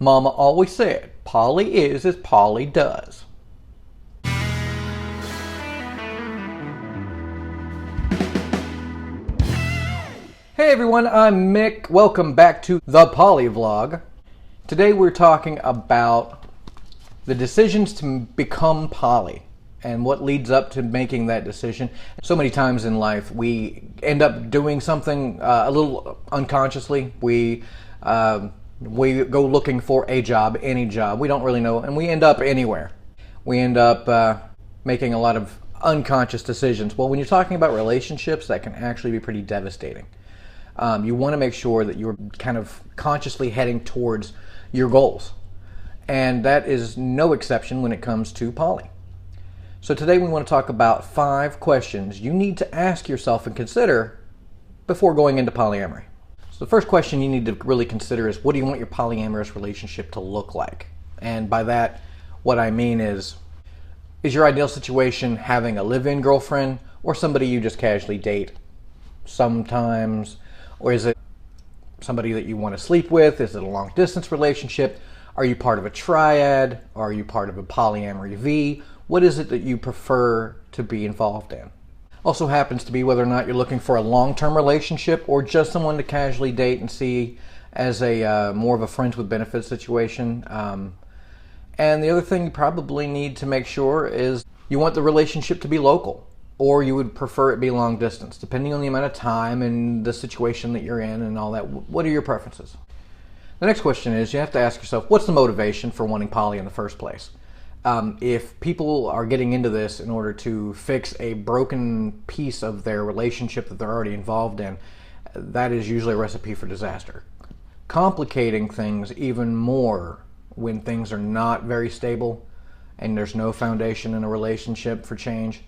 Mama always said, poly is as poly does. Hey everyone, I'm Mick. Welcome back to the Poly Vlog. Today we're talking about the decisions to become poly and what leads up to making that decision. So many times in life we end up doing something a little unconsciously. We go looking for a job, any job. We don't really know, and we end up anywhere. We end up making a lot of unconscious decisions. Well, when you're talking about relationships, that can actually be pretty devastating. You want to make sure that you're kind of consciously heading towards your goals. And that is no exception when it comes to poly. So today we want to talk about 5 questions you need to ask yourself and consider before going into polyamory. So the first question you need to really consider is, what do you want your polyamorous relationship to look like? And by that, what I mean is your ideal situation having a live-in girlfriend or somebody you just casually date sometimes? Or is it somebody that you want to sleep with? Is it a long-distance relationship? Are you part of a triad? Are you part of a polyamory V? What is it that you prefer to be involved in? Also happens to be whether or not you're looking for a long-term relationship or just someone to casually date and see as a more of a friends with benefits situation. And the other thing you probably need to make sure is you want the relationship to be local, or you would prefer it be long distance, depending on the amount of time and the situation that you're in and all that. What are your preferences? The next question is, you have to ask yourself, what's the motivation for wanting poly in the first place? If people are getting into this in order to fix a broken piece of their relationship that they're already involved in, that is usually a recipe for disaster. Complicating things even more when things are not very stable and there's no foundation in a relationship for change,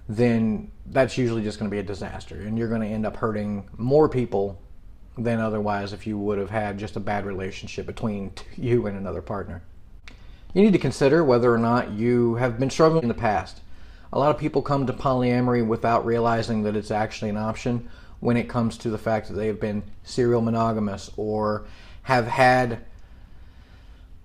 then that's usually just going to be a disaster, and you're going to end up hurting more people than otherwise if you would have had just a bad relationship between you and another partner. You need to consider whether or not you have been struggling in the past. A lot of people come to polyamory without realizing that it's actually an option when it comes to the fact that they've been serial monogamous or have had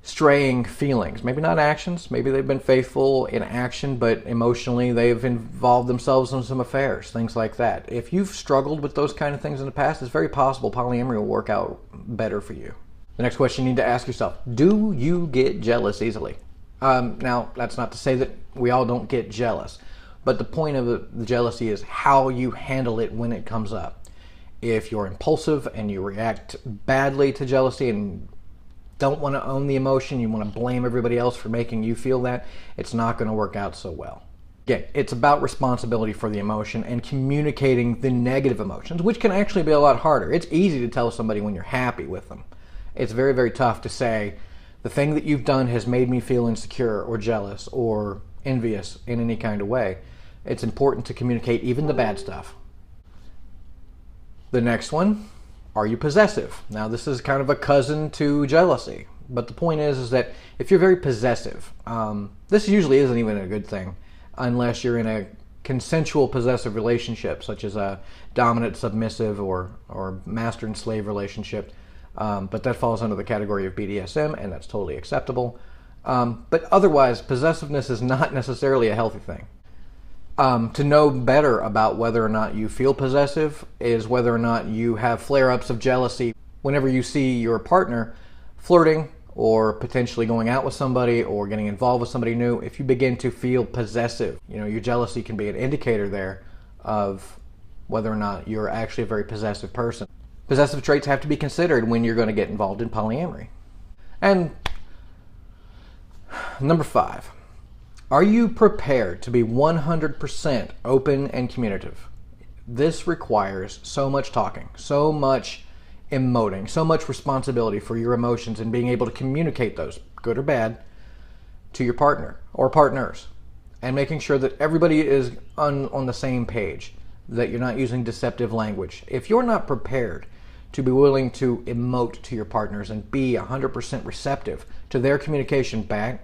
straying feelings. Maybe not actions, maybe they've been faithful in action, but emotionally they've involved themselves in some affairs, things like that. If you've struggled with those kind of things in the past, it's very possible polyamory will work out better for you. The next question you need to ask yourself, do you get jealous easily? Now, that's not to say that we all don't get jealous, but the point of the jealousy is how you handle it when it comes up. If you're impulsive and you react badly to jealousy and don't want to own the emotion, you want to blame everybody else for making you feel that, it's not going to work out so well. Again, it's about responsibility for the emotion and communicating the negative emotions, which can actually be a lot harder. It's easy to tell somebody when you're happy with them. It's very, very tough to say, the thing that you've done has made me feel insecure or jealous or envious in any kind of way. It's important to communicate even the bad stuff. The next one, are you possessive? Now, this is kind of a cousin to jealousy, but the point is that if you're very possessive, this usually isn't even a good thing unless you're in a consensual possessive relationship, such as a dominant submissive or master and slave relationship, but that falls under the category of BDSM, and that's totally acceptable. But otherwise, possessiveness is not necessarily a healthy thing. To know better about whether or not you feel possessive is whether or not you have flare-ups of jealousy whenever you see your partner flirting or potentially going out with somebody or getting involved with somebody new. If you begin to feel possessive, your jealousy can be an indicator there of whether or not you're actually a very possessive person. Possessive traits have to be considered when you're going to get involved in polyamory. And number 5. Are you prepared to be 100% open and communicative? This requires so much talking, so much emoting, so much responsibility for your emotions and being able to communicate those, good or bad, to your partner or partners. And making sure that everybody is on the same page, that you're not using deceptive language. If you're not prepared to be willing to emote to your partners and be 100% receptive to their communication back,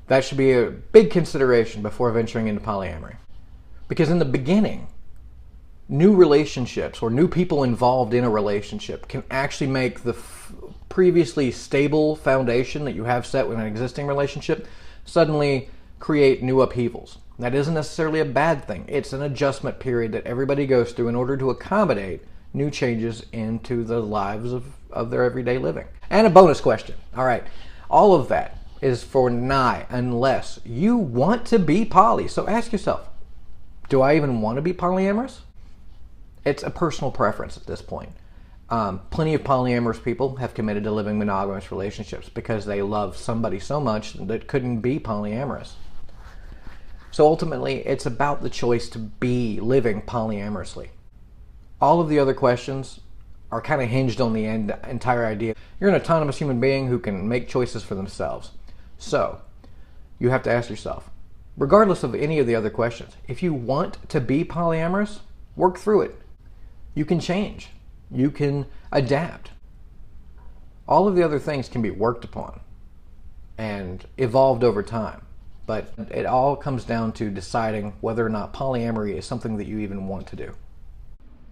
that should be a big consideration before venturing into polyamory. Because in the beginning, new relationships or new people involved in a relationship can actually make the previously stable foundation that you have set with an existing relationship suddenly create new upheavals. That isn't necessarily a bad thing. It's an adjustment period that everybody goes through in order to accommodate new changes into the lives of their everyday living. And a bonus question. All right. All of that is for nigh unless you want to be poly. So ask yourself, do I even want to be polyamorous? It's a personal preference at this point. Plenty of polyamorous people have committed to living monogamous relationships because they love somebody so much that couldn't be polyamorous. So ultimately, it's about the choice to be living polyamorously. All of the other questions are kind of hinged on the entire idea. You're an autonomous human being who can make choices for themselves. So, you have to ask yourself, regardless of any of the other questions, if you want to be polyamorous, work through it. You can change. You can adapt. All of the other things can be worked upon and evolved over time. But it all comes down to deciding whether or not polyamory is something that you even want to do.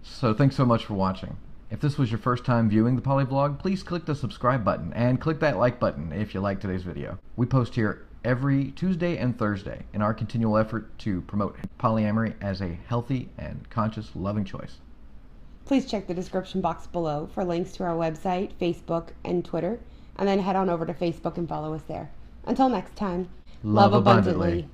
So thanks so much for watching. If this was your first time viewing the Poly Vlog, please click the subscribe button and click that like button if you like today's video. We post here every Tuesday and Thursday in our continual effort to promote polyamory as a healthy and conscious, loving choice. Please check the description box below for links to our website, Facebook, and Twitter, and then head on over to Facebook and follow us there. Until next time, love abundantly.